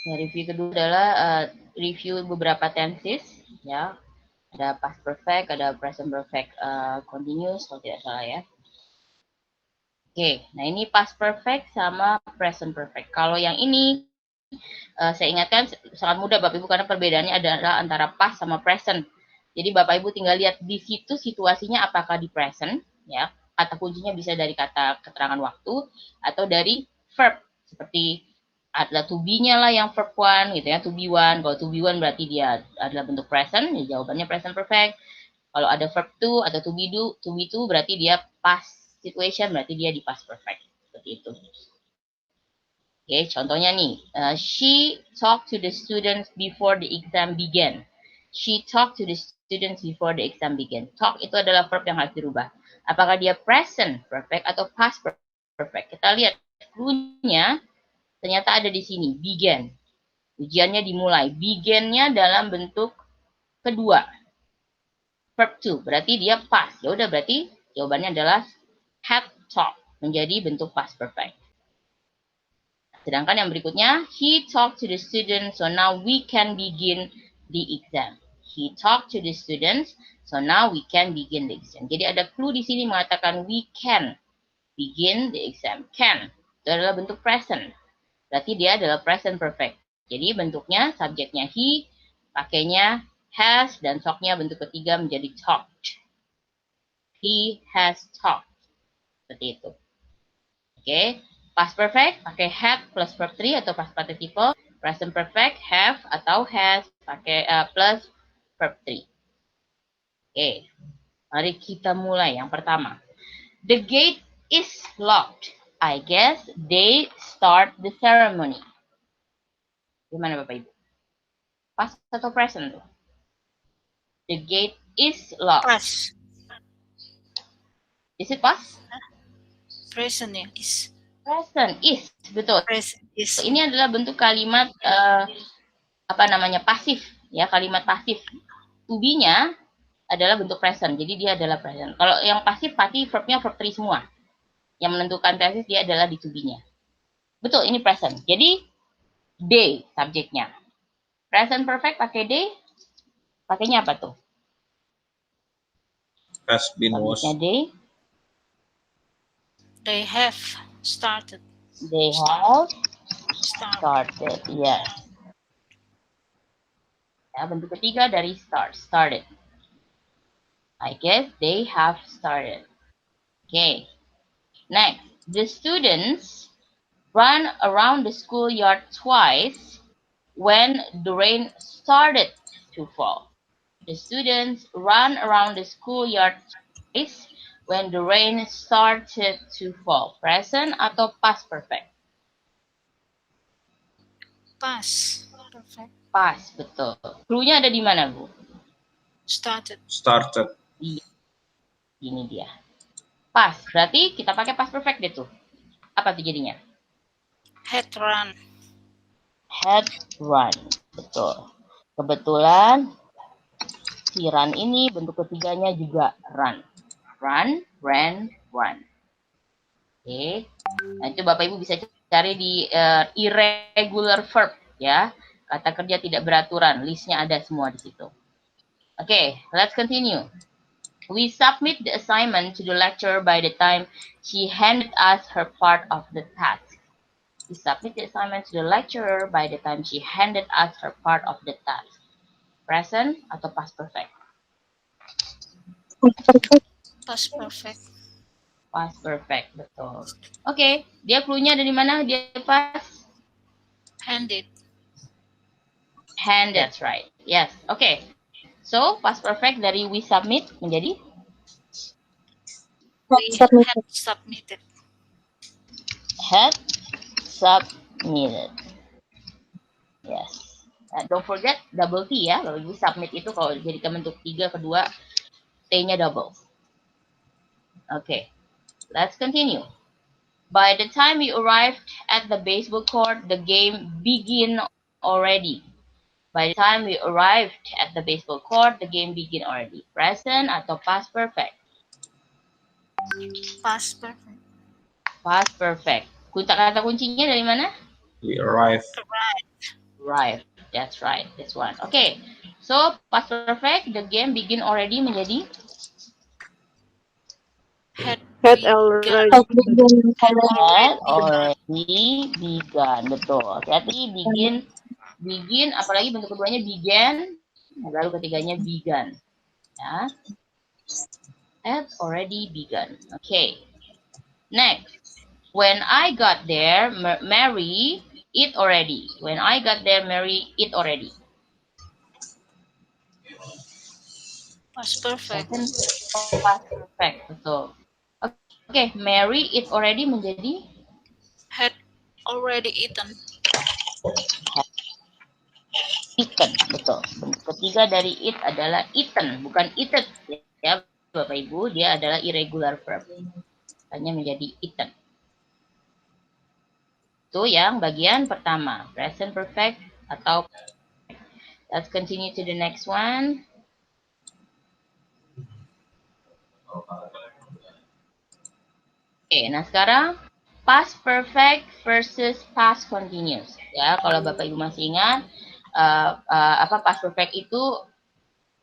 Ya, review kedua adalah review beberapa tenses, ya. Ada past perfect, ada present perfect continuous kalau tidak salah ya. Oke, nah ini past perfect sama present perfect. Kalau yang ini saya ingatkan sangat mudah Bapak Ibu karena perbedaannya adalah antara past sama present. Jadi Bapak Ibu tinggal lihat di situ situasinya apakah di present, ya. Kata kuncinya bisa dari kata keterangan waktu atau dari verb seperti ada to be-nya lah yang verb one gitu ya, to be one. Kalau to be one berarti dia adalah bentuk present, ya jawabannya present perfect. Kalau ada verb to atau to be two berarti dia past situation, berarti dia di past perfect. Seperti itu. Oke, contohnya nih, she talked to the students before the exam began. She talked to the students before the exam began. Talk itu adalah verb yang harus dirubah. Apakah dia present perfect atau past perfect? Kita lihat clue-nya ternyata ada di sini, began. Ujiannya dimulai. Began-nya dalam bentuk kedua. Verb to, berarti dia past. Ya udah berarti jawabannya adalah had talked, menjadi bentuk past perfect. Sedangkan yang berikutnya, he talked to the students, so now we can begin the exam. He talked to the students, so now we can begin the exam. Jadi ada clue di sini mengatakan we can begin the exam. Can, itu adalah bentuk present. Berarti dia adalah present perfect. Jadi bentuknya, subjeknya he, pakainya has, dan talk-nya bentuk ketiga menjadi talked. He has talked. Seperti itu. Oke. Past perfect pakai had plus verb 3 atau past participle. Present perfect have atau has pakai plus verb 3. Oke. Mari kita mulai yang pertama. The gate is locked. I guess they start the ceremony. Gimana Bapak Ibu? Past atau present tuh? The gate is locked. Past. Is it past? Present ya, is. Present is, betul. Present is. Ini adalah bentuk kalimat pasif, ya, kalimat pasif. To be-nya adalah bentuk present, jadi dia adalah present. Kalau yang pasif pasti verbnya verb 3 semua. Yang menentukan tenses dia adalah di to be-nya. Betul, ini present. Jadi they subjeknya. Present perfect pakai they, pakainya apa tuh? Has been was. Subjeknya They have started. they have started. Yes. Ya, bentuk ketiga dari started. I guess they have started. Okay. Next, the students ran around the schoolyard twice when the rain started to fall. The students ran around the schoolyard twice when the rain started to fall. Present atau past perfect? Past perfect. Past, betul. Clue-nya ada di mana, Bu? Started. Started. Ini dia. Past, berarti kita pakai past perfect deh tuh. Apa tuh jadinya? Had run. Had run, betul. Kebetulan si run ini bentuk ketiganya juga run. Run, ran, run. Oke. Nah, itu Bapak Ibu bisa cari di irregular verb ya. Kata kerja tidak beraturan, listnya ada semua di situ. Oke, let's continue. We submit the assignment to the lecturer by the time she handed us her part of the task. We submit the assignment to the lecturer by the time she handed us her part of the task. Present atau past perfect? Past perfect. Past perfect, betul. Oke, dia clue-nya ada di mana? Dia past? Handed. Hand, that's right. Yes, okay. So, past perfect dari we submit menjadi? We had submitted. Had submitted. Yes. Don't forget double T ya. Kalau we submit itu kalau jadikan bentuk 3 kedua, T-nya double. Okay. Let's continue. By the time we arrived at the baseball court, the game began already. By the time we arrived at the baseball court, the game began already. Present atau past perfect? Past perfect. Past perfect. Kata kuncinya dari mana? We arrived. Arrive. That's right. This one. Okay. So past perfect. The game begin already menjadi Had Had begun. already. had already begun. Betul. Hati-hati begin. Apalagi bentuk keduanya began. Lalu ketiganya begun. Ya. Had already begun. Okay. Next. When I got there, Mary eat already. When I got there, Mary eat already. Past perfect. Past perfect. Betul. Oke, Mary eat already menjadi Had already eaten. eaten. Betul. Bentuk ketiga dari eat adalah eaten, bukan eaten. Ya, Bapak Ibu, dia adalah irregular verb. Hanya menjadi eaten. Itu yang bagian pertama, present perfect atau let's continue to the next one. Oke, nah sekarang past perfect versus past continuous. Ya, kalau Bapak Ibu masih ingat, past perfect itu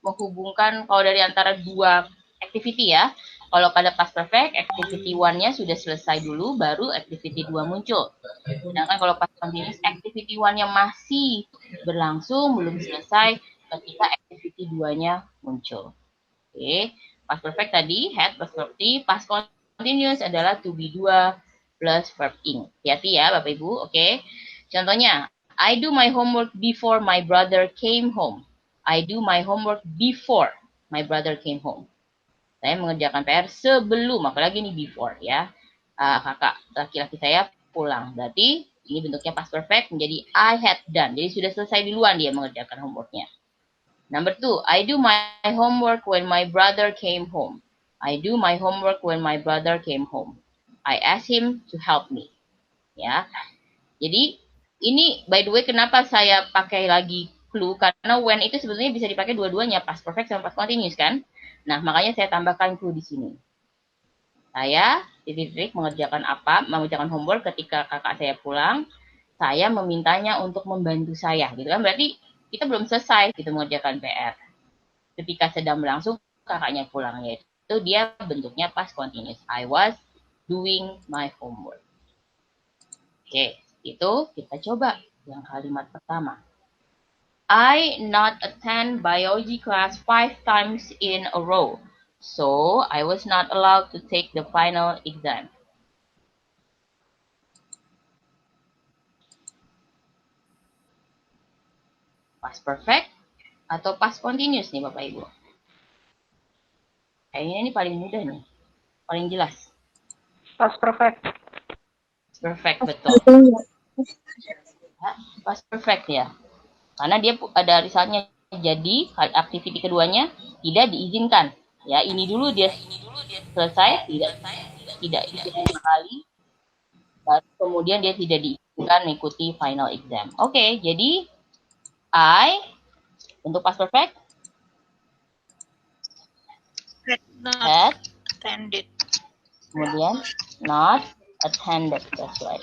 menghubungkan kalau dari antara dua activity ya. Kalau pada past perfect, activity 1-nya sudah selesai dulu, baru activity 2 muncul. Sedangkan kalau past continuous, activity 1-nya masih berlangsung, belum selesai ketika activity 2-nya muncul. Oke, past perfect tadi, had plus verb T, past continuous adalah to be 2 plus verb ing. Hati-hati ya Bapak Ibu, oke. Contohnya, I do my homework before my brother came home. I do my homework before my brother came home. Saya mengerjakan PR sebelum, apalagi ini before ya. Kakak laki-laki saya pulang. Berarti ini bentuknya past perfect menjadi I had done. Jadi sudah selesai duluan dia mengerjakan homeworknya. Number 2, I do my homework when my brother came home. I do my homework when my brother came home. I asked him to help me. Ya. Jadi ini by the way kenapa saya pakai lagi clue, karena when itu sebetulnya bisa dipakai dua-duanya, past perfect sama past continuous kan. Nah, makanya saya tambahkan clue di sini. Saya titik-titik mengerjakan homework ketika kakak saya pulang. Saya memintanya untuk membantu saya, gitu kan? Berarti kita belum selesai gitu mengerjakan PR. Ketika sedang berlangsung, kakaknya pulang, yaitu dia bentuknya past continuous. I was doing my homework. Oke, itu kita coba yang kalimat pertama. I not attend biology class 5 times in a row, so I was not allowed to take the final exam. Past perfect atau past continuous nih Bapak Ibu? Kayaknya ini paling mudah nih, paling jelas. Past perfect. Perfect, betul. Ya, past perfect ya. Karena dia ada risalnya, jadi aktiviti keduanya tidak diizinkan. Ya, ini dulu dia selesai, tidak izin sekali. Baru kemudian dia tidak diizinkan mengikuti final exam. Oke, jadi I untuk past perfect Had not attended. Kemudian not attended. That's right.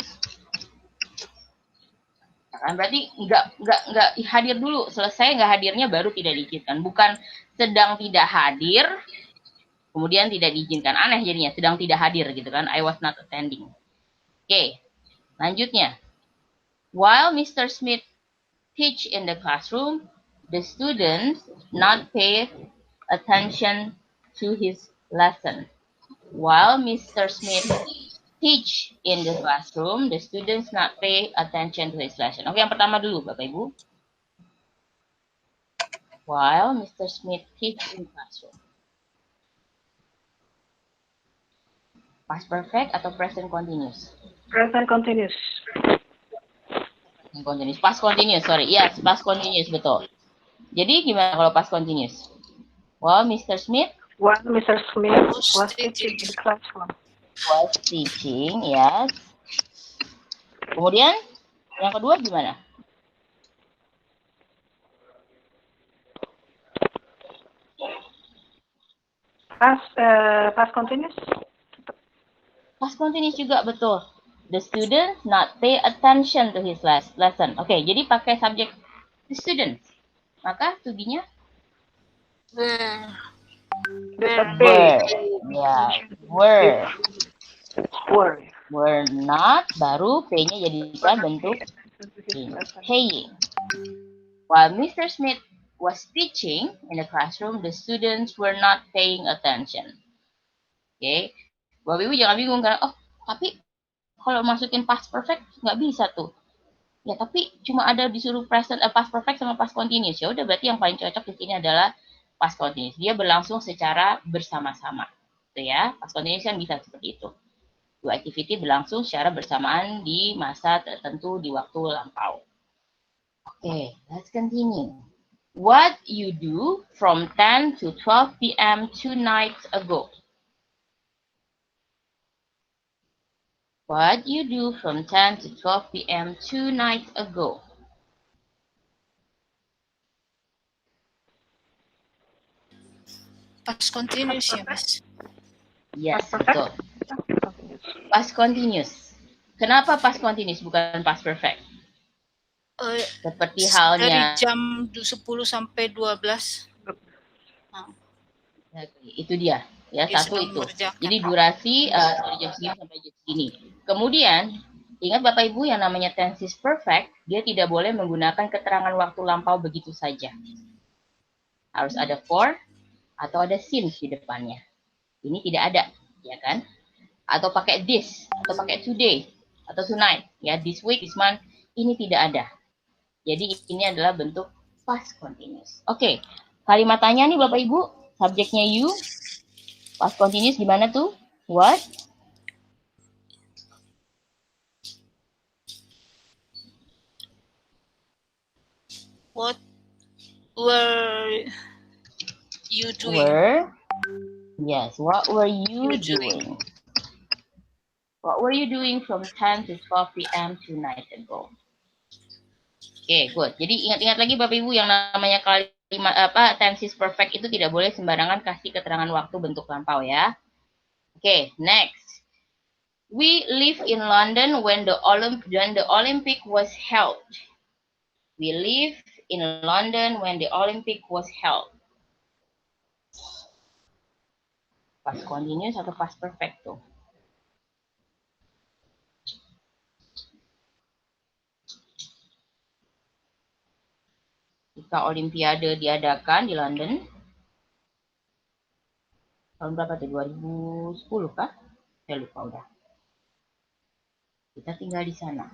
Kan berarti nggak hadir dulu, selesai nggak hadirnya baru tidak diizinkan, bukan sedang tidak hadir kemudian tidak diizinkan, aneh jadinya, sedang tidak hadir gitu kan, I was not attending. Oke, lanjutnya, while Mr. Smith teach in the classroom, the students not pay attention to his lesson. While Mr. Smith teach in the classroom, the students not pay attention to his lesson. Oke, yang pertama dulu, Bapak Ibu. While Mr. Smith teach in the classroom. Past perfect atau present continuous? Present continuous. Continuous. Past continuous, sorry. Yes, past continuous, betul. Jadi gimana kalau past continuous? While Mr. Smith was teaching in the classroom. Was teaching, yes. Kemudian yang kedua gimana? Past continuous. Past continuous juga, betul. The students not pay attention to his lesson. Oke, jadi pakai subjek the students. Maka to be-nya Were. Disappear. were. Ya, were. Were. Were not, baru P-nya jadikan bentuk paying. While Mr. Smith was teaching in the classroom, the students were not paying attention. Oke, Bapak Ibu jangan bingung karena tapi kalau masukin past perfect nggak bisa tuh. Ya tapi cuma ada disuruh present past perfect sama past continuous. Ya udah berarti yang paling cocok di sini adalah past continuous. Dia berlangsung secara bersama-sama. Gitu ya. Past continuous kan bisa seperti itu. Dua activity berlangsung secara bersamaan di masa tertentu di waktu lampau. Okay, let's continue. What you do from 10 to 12 p.m. 2 nights ago. What you do from 10 to 12 p.m. 2 nights ago. Past continuous ya, Miss. Yes, betul. Past continuous. Kenapa past continuous bukan past perfect? Seperti halnya dari jam 10 sampai 12. Itu dia. Ya, Dia satu sedang itu. mengerjakan. Jadi durasi dari jam segini sampai jam segini. Kemudian, ingat Bapak Ibu yang namanya tenses perfect, dia tidak boleh menggunakan keterangan waktu lampau begitu saja. Harus ada for atau ada since di depannya. Ini tidak ada, ya kan? Atau pakai this, atau pakai today, atau tonight. Ya, this week, this month, ini tidak ada. Jadi ini adalah bentuk past continuous. Oke, kalimat tanya nih Bapak Ibu, subjeknya you, past continuous gimana tuh? What? What were you doing? Yes, what were you doing? What were you doing from 10 to 12 p.m. 2 nights ago? Oke, good. Jadi ingat-ingat lagi Bapak Ibu yang namanya kalimat tenses perfect itu tidak boleh sembarangan kasih keterangan waktu bentuk lampau ya. Oke, next. We live in London when the Olympic was held. We live in London when the Olympic was held. Past continuous atau past perfect tuh? Ketika Olimpiade diadakan di London, tahun berapa tuh? 2010 kah? Saya lupa udah. Kita tinggal di sana.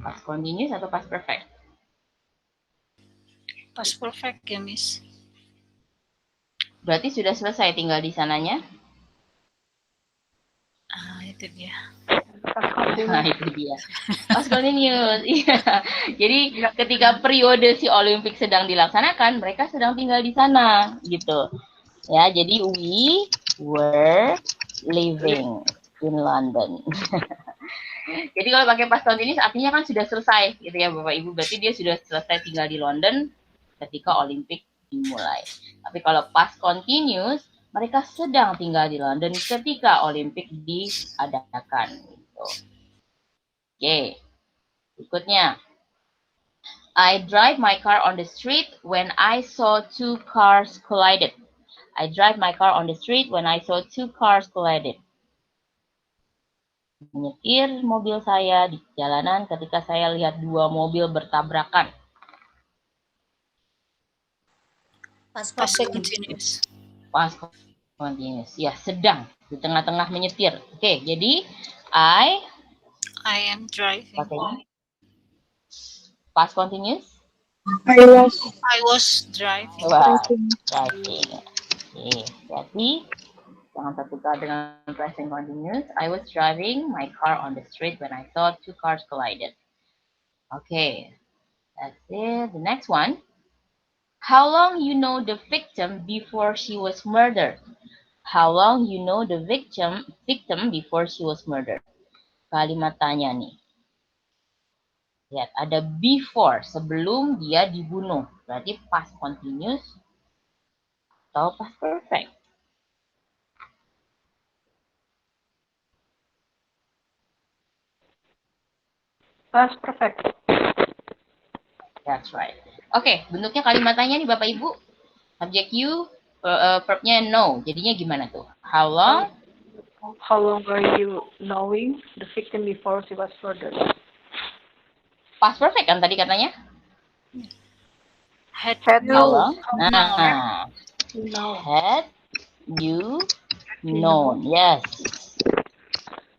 Past continuous atau past perfect? Past perfect ya, Miss. Berarti sudah selesai tinggal di sananya? Itu dia. Nah, itu dia. Past continuous. Iya. Jadi ketika periode si Olimpik sedang dilaksanakan, mereka sedang tinggal di sana, gitu. Ya, jadi we were living in London. Jadi kalau pakai past continuous artinya kan sudah selesai, gitu ya Bapak Ibu. Berarti dia sudah selesai tinggal di London ketika Olimpik dimulai. Tapi kalau past continuous, mereka sedang tinggal di London ketika Olimpik diadakan. Gitu. Oke, berikutnya. I drive my car on the street when I saw two cars collided. I drive my car on the street when I saw two cars collided. Menyetir mobil saya di jalanan ketika saya lihat dua mobil bertabrakan. Past continuous. Past continuous. Ya, sedang di tengah-tengah menyetir. Oke, jadi I am driving. Pakainya past continuous. I was driving. Driving. Oke, jadi jangan tertukar dengan present continuous. I was driving my car on the street when I saw two cars collided. Okay, that's it. The next one. How long you know the victim before she was murdered? How long you know the victim before she was murdered? Kalimat tanya nih. Lihat, ada before, sebelum dia dibunuh. Berarti past continuous atau past perfect. Past perfect. That's right. Oke, bentuknya kalimatnya nih Bapak Ibu. Subject you, verbnya know. Jadinya gimana tuh? How long? How long are you knowing the victim before she was murdered? Past perfect kan tadi katanya? Had Had you How long? known? Nah, No. had you known? Yes.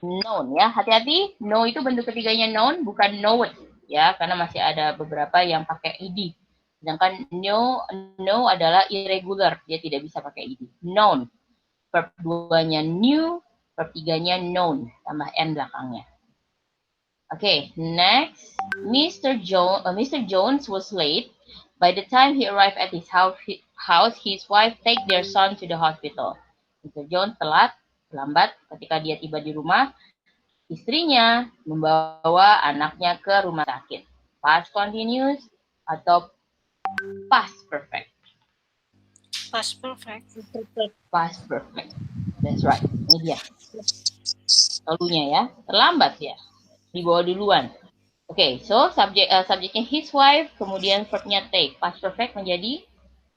Known ya, hati-hati. Know itu bentuk ketiganya known, bukan knowed ya, karena masih ada beberapa yang pakai id. Sedangkan know adalah irregular, dia tidak bisa pakai id. Known. Verb 2-nya knew, verb 3-nya known, tambah n belakangnya. Okay, next. Mr. Jones was late. By the time he arrived at his house, his wife take their son to the hospital. Mr. Jones lambat ketika dia tiba di rumah. Istrinya membawa anaknya ke rumah sakit. Past continuous atau past perfect? Past perfect. Past perfect. That's right. Ini dia. Lalunya ya. Terlambat ya. Dibawa duluan. Oke, so subjeknya his wife, kemudian verbnya take. Past perfect menjadi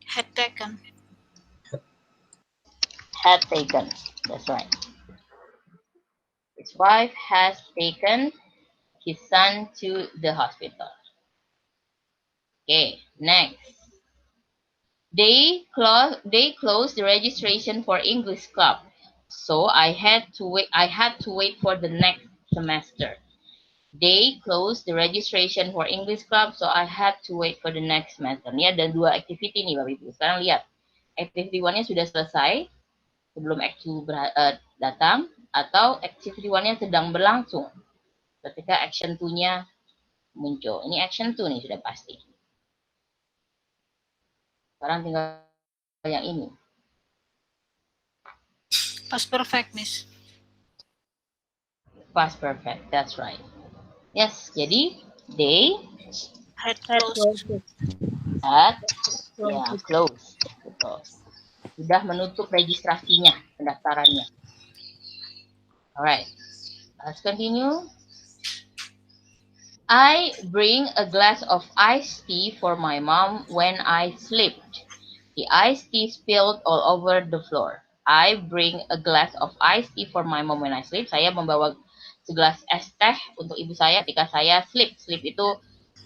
Had taken. had taken. That's right. His wife has taken his son to the hospital. Okay, next. They closed the registration for English club, so I had to wait for the next semester. They closed the registration for English club, so I had to wait for the next semester. Ini ada 2 activity nih Bapak Ibu. Sekarang lihat, activity 1-nya sudah selesai sebelum act 2 datang, atau activity 1-nya sedang berlangsung ketika action 2-nya muncul. Ini action 2 nih sudah pasti. Sekarang tinggal yang ini. Past perfect, Miss. Past perfect, that's right. Yes, jadi they Had closed. had closed. Betul. Sudah menutup registrasinya, pendaftarannya. Alright, let's continue. I bring a glass of iced tea for my mom when I slept. The iced tea spilled all over the floor. I bring a glass of iced tea for my mom when I sleep. Saya membawa segelas es teh untuk ibu saya ketika saya sleep. Sleep itu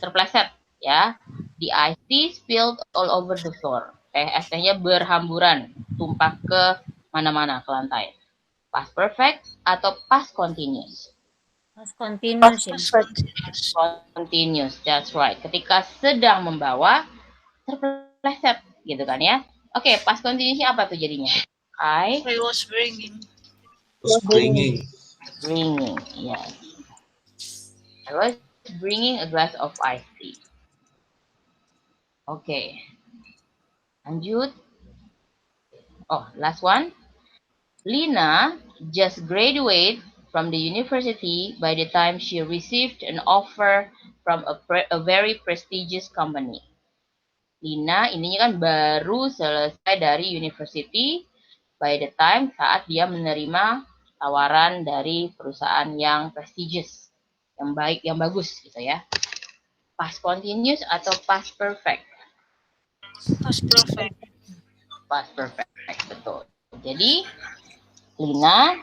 terpleset, ya. The iced tea spilled all over the floor. Es tehnya berhamburan, tumpah ke mana-mana, ke lantai. Past perfect atau past continuous? Past continuous ya. Continuous, that's right. Ketika sedang membawa, terpleset, gitu kan ya. Oke, past continuousnya apa tuh jadinya? I was bringing. bringing, yes. I was bringing a glass of iced tea. Oke. Lanjut. Oh, last one. Lina just graduated from the university by the time she received an offer from a very prestigious company. Lina ininya kan baru selesai dari university by the time saat dia menerima tawaran dari perusahaan yang prestigious, yang baik, yang bagus gitu ya. Past continuous atau past perfect? Past perfect. Past perfect, betul. Jadi Lina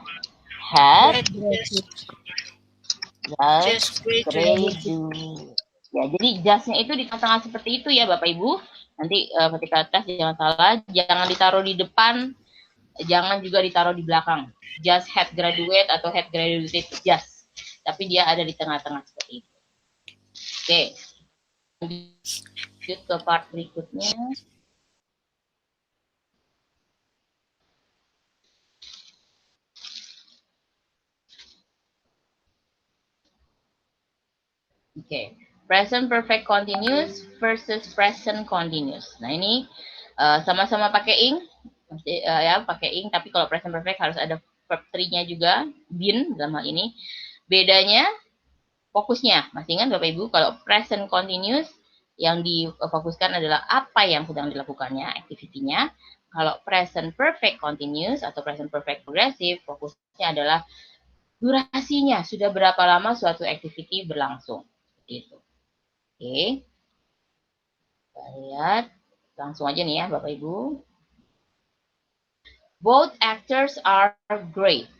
had just graduated. Ya, jadi just-nya itu di tengah-tengah seperti itu ya Bapak Ibu. Nanti ketika tes jangan salah, jangan ditaruh di depan, jangan juga ditaruh di belakang. Just had graduate atau had graduated just. Tapi dia ada di tengah-tengah seperti itu. Oke. Lanjut ke part berikutnya. Oke. Present perfect continuous versus present continuous. Nah, ini sama-sama pakai ing. Ya, pakai ing, tapi kalau present perfect harus ada verb 3-nya juga, been dalam hal ini. Bedanya fokusnya. Masih ingat Bapak Ibu, kalau present continuous yang difokuskan adalah apa yang sedang dilakukannya, activity-nya. Kalau present perfect continuous atau present perfect progressive, fokusnya adalah durasinya, sudah berapa lama suatu activity berlangsung. Gitu. Oke. Kita lihat langsung aja nih ya Bapak Ibu. Both actors are great.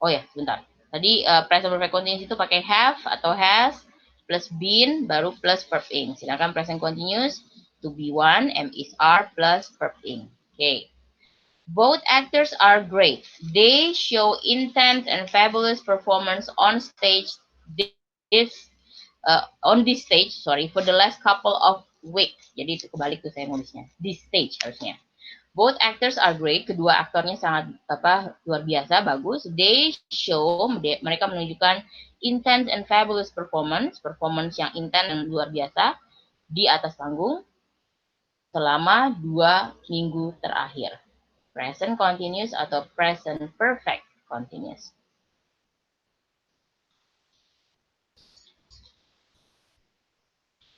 Oh ya, sebentar. Tadi present perfect continuous itu pakai have atau has plus been baru plus verb ing. Sedangkan present continuous to be one, am is are plus verb ing. Oke. Both actors are great. They show intense and fabulous performance on stage on this stage, for the last couple of weeks. Jadi itu kebalik tuh saya nulisnya. This stage harusnya. Both actors are great. Kedua aktornya sangat luar biasa, bagus. They show, mereka menunjukkan intense and fabulous performance yang intens dan luar biasa di atas panggung selama 2 minggu terakhir. Present continuous atau present perfect continuous.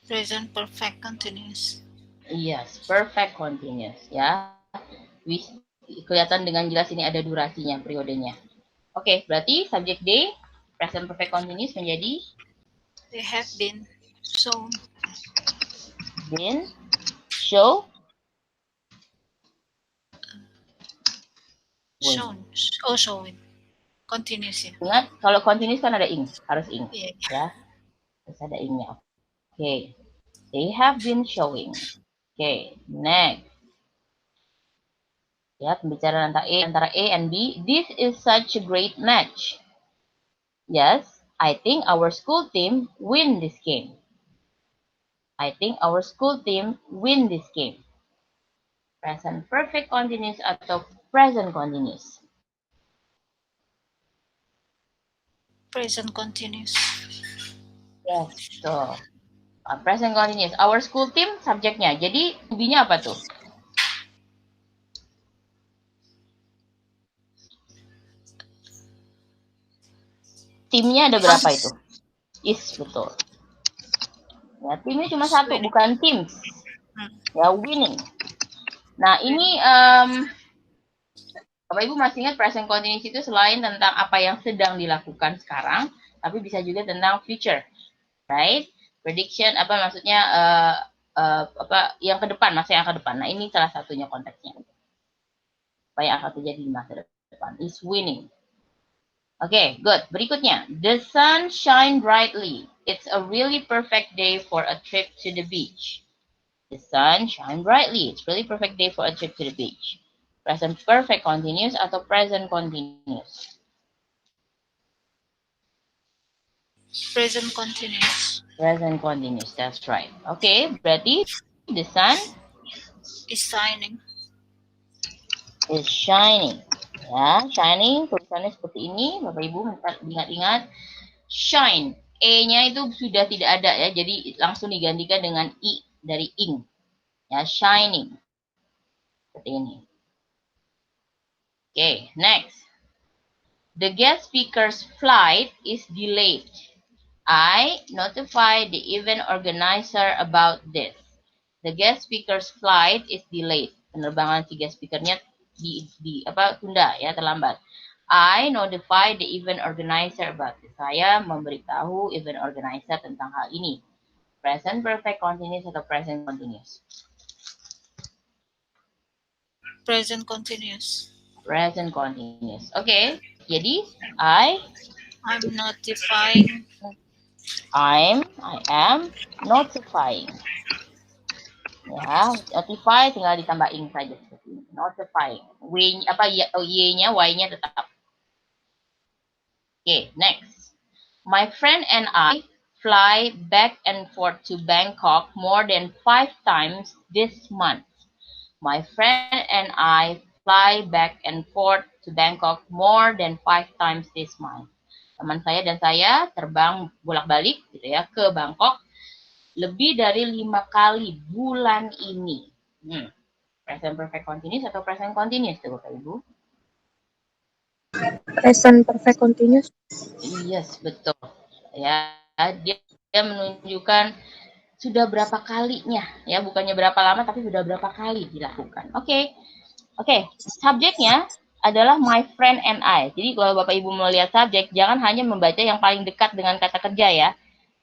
Present perfect continuous. Yes, perfect continuous ya. Kelihatan dengan jelas ini ada durasinya, periodenya. Oke, berarti subject D, present perfect continuous menjadi They have been shown. been, show, Shown. Oh, showing. Continuous ya. Ingat, kalau continuous kan ada ing, harus ing. Iya. Ya, harus ada ingnya. Oke, they have been showing. Oke, next. Ya, pembicaraan antara A and B. This is such a great match. Yes, I think our school team win this game. I think our school team win this game. Present perfect continuous atau present continuous? Present continuous. Yes, so present continuous. Our school team subjeknya. Jadi to-be-nya apa tuh? Timnya ada berapa itu? Is, betul. Ya, timnya cuma satu, bukan teams. Ya, winning. Nah, ini Bapak Ibu masih ingat present continuous itu selain tentang apa yang sedang dilakukan sekarang, tapi bisa juga tentang future. Right? Prediction apa maksudnya yang ke depan, masa yang ke depan. Nah, ini salah satunya konteksnya. Apa yang akan terjadi di masa depan is winning. Oke, good. Berikutnya, the sun shine brightly. It's a really perfect day for a trip to the beach. The sun shine brightly. It's really perfect day for a trip to the beach. Present perfect continuous atau present continuous? Present continuous. Present continuous, that's right. Oke, berarti the sun Is shining. is shining. Ya, shining tulisannya seperti ini. Bapak Ibu ingat-ingat. Shine. E-nya itu sudah tidak ada ya. Jadi langsung digantikan dengan I dari ing. Ya, shining. Seperti ini. Oke, next. The guest speaker's flight is delayed. I notify the event organizer about this. The guest speaker's flight is delayed. Penerbangan si guest speakernya tunda ya, terlambat. I notify the event organizer about this. Saya memberitahu event organizer tentang hal ini. Present perfect continuous atau present continuous? Present continuous. Present continuous. Oke, jadi I'm notifying. I am notifying. Ya, notify tinggal ditambah ing saja seperti ini. Notifying. Y-nya, Y-nya tetap. Okay, next. My friend and I fly back and forth to Bangkok more than 5 times this month. My friend and I fly back and forth to Bangkok more than 5 times this month. Teman saya dan saya terbang bolak-balik gitu ya ke Bangkok lebih dari 5 kali bulan ini. Present perfect continuous atau present continuous tuh Bapak Ibu? Present perfect continuous. Yes, betul. Ya, dia menunjukkan sudah berapa kalinya, ya bukannya berapa lama tapi sudah berapa kali dilakukan. Oke, subjeknya adalah my friend and I. Jadi kalau Bapak Ibu melihat subjek, jangan hanya membaca yang paling dekat dengan kata kerja ya.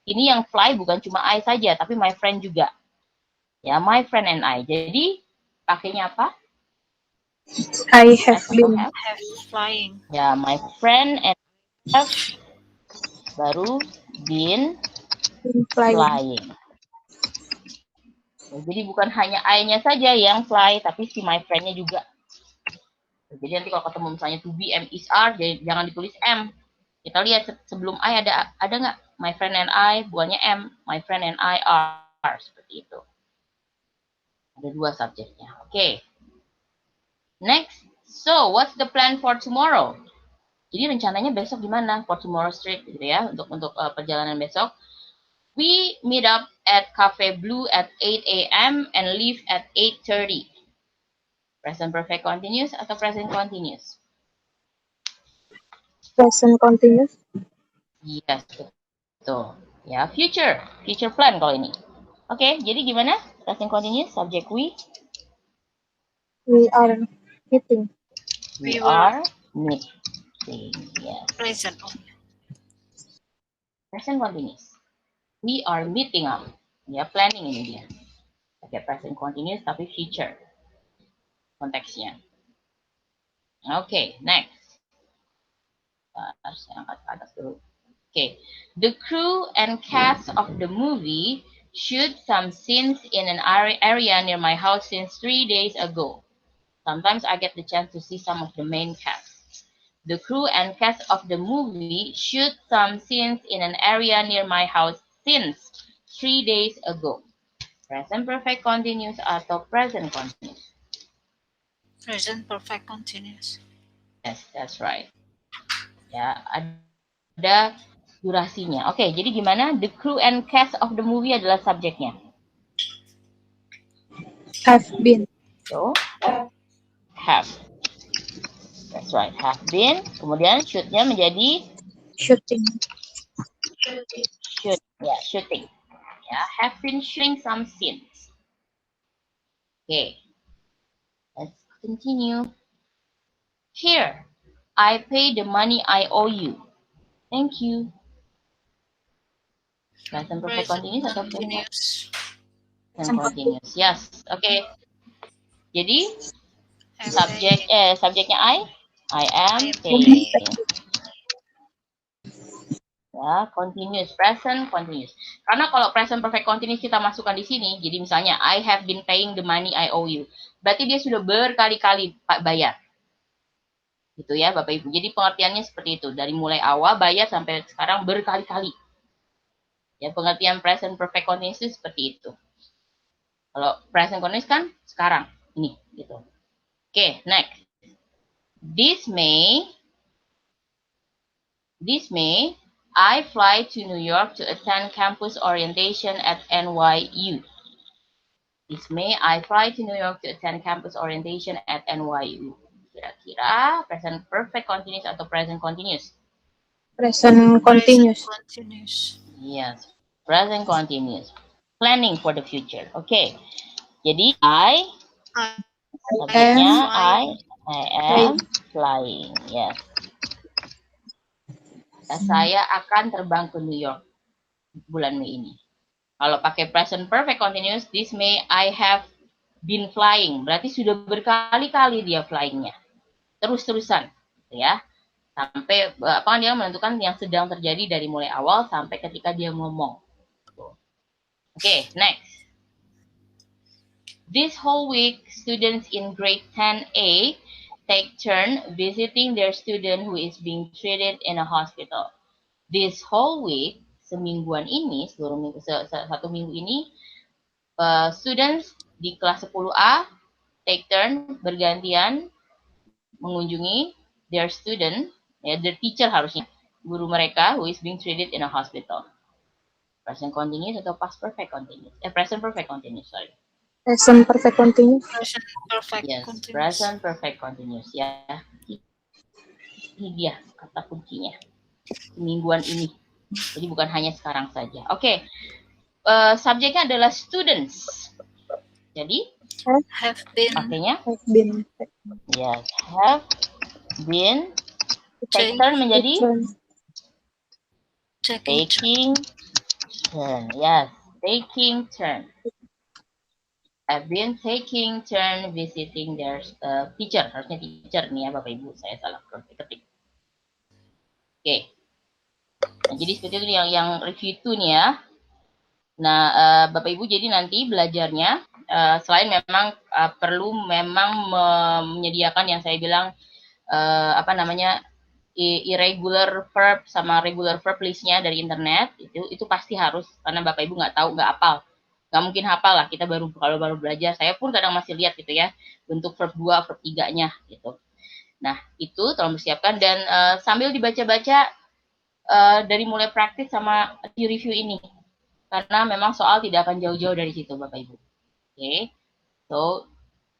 ini yang fly bukan cuma I saja, tapi my friend juga. Ya, my friend and I. Jadi, pakainya apa? I have Atau been have? Have flying. Ya, my friend and have baru been flying. flying. Jadi bukan hanya I-nya saja yang fly, tapi si my friend-nya juga. Jadi nanti kalau ketemu misalnya to be, am, is, are, jadi jangan ditulis M. Kita lihat sebelum I ada nggak? My friend and I, bukannya M. My friend and I are. Seperti itu. Ada 2 subjeknya. Oke. Next. So, what's the plan for tomorrow? Jadi rencananya besok gimana? For tomorrow's trip gitu ya, untuk perjalanan besok. We meet up at Cafe Blue at 8 a.m. and leave at 8:30. Present perfect continuous atau present continuous? Present continuous. Yes, betul. Ya, future plan kalau ini. Oke, jadi gimana? Present continuous, subject we. We are meeting. We We are meeting. Yes. Present only. Present continuous. We are meeting up. Ya, planning ini dia. Oke, present continuous tapi future. Konteksnya. Oke, next. Saya angkat ke atas dulu. Okay. The crew and cast of the movie shoot some scenes in an area near my house since 3 days ago. Sometimes I get the chance to see some of the main cast. The crew and cast of the movie shoot some scenes in an area near my house since 3 days ago. Present perfect continuous atau present continuous? Present perfect continuous. Yes, that's right. Ya, ada durasinya. Oke, jadi gimana? The crew and cast of the movie adalah subjeknya. Have been. So, have. That's right, have been. Kemudian shoot-nya menjadi Shooting. shoot. Ya, shooting. Ya, have been shooting some scenes. Okay. Let's continue. Here, I pay the money I owe you. Thank you. Present perfect continuous atau continuous. present continuous? Yes. Okay. Jadi Have subjeknya I am paying. Ya, continuous, present continuous. Karena kalau present perfect continuous kita masukkan di sini, jadi misalnya I have been paying the money I owe you. Berarti dia sudah berkali-kali bayar. Gitu ya, Bapak Ibu. Jadi pengertiannya seperti itu. Dari mulai awal bayar sampai sekarang berkali-kali. Ya, pengertian present perfect continuous itu seperti itu. Kalau present continuous kan sekarang ini gitu. Oke, next. This May, I fly to New York to attend campus orientation at NYU. This May, I fly to New York to attend campus orientation at NYU. Kira-kira present perfect continuous atau present continuous? Present continuous. Present continuous. Yes, present continuous. Planning for the future. Okay. Jadi subjeknya I am flying. Yes. Saya akan terbang ke New York bulan Mei ini. Kalau pakai present perfect continuous, this May I have been flying. Berarti sudah berkali-kali dia flyingnya. Terus-terusan, ya. Sampai dia menentukan yang sedang terjadi dari mulai awal sampai ketika dia ngomong. Oke, next. This whole week, students in grade 10A take turn visiting their student who is being treated in a hospital. This whole week, semingguan ini, satu minggu ini, students di kelas 10A take turn, bergantian mengunjungi their student, ya, their teacher harusnya, guru mereka who is being treated in a hospital. Present continuous atau past perfect continuous? Present perfect continuous, sorry. Present perfect continuous. Present perfect Yes, continuous. present perfect continuous, ya. Ini dia kata kuncinya. Mingguan ini. Jadi bukan hanya sekarang saja. Oke. Subjeknya adalah students. Jadi Have been. pakainya Have been. yes, have been. Take turn menjadi Taking taking turn. Yes, taking turn. I've been taking turn visiting their teacher. Harusnya teacher nih ya Bapak Ibu. Saya salah ketik. Oke. Nah, jadi seperti itu yang review itu nih ya. Nah, Bapak Ibu jadi nanti belajarnya selain memang perlu memang menyediakan yang saya bilang apa namanya irregular verb sama regular verb listnya dari internet itu pasti harus karena Bapak Ibu nggak tahu nggak hafal nggak mungkin hafal lah kita kalau baru belajar saya pun kadang masih lihat gitu ya bentuk verb 2 verb 3-nya gitu. Nah itu tolong persiapkan dan sambil dibaca-baca dari mulai praktis sama di review ini karena memang soal tidak akan jauh-jauh dari situ Bapak Ibu. Oke, so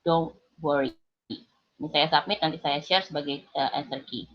don't worry. Ini saya submit nanti saya share sebagai answer key.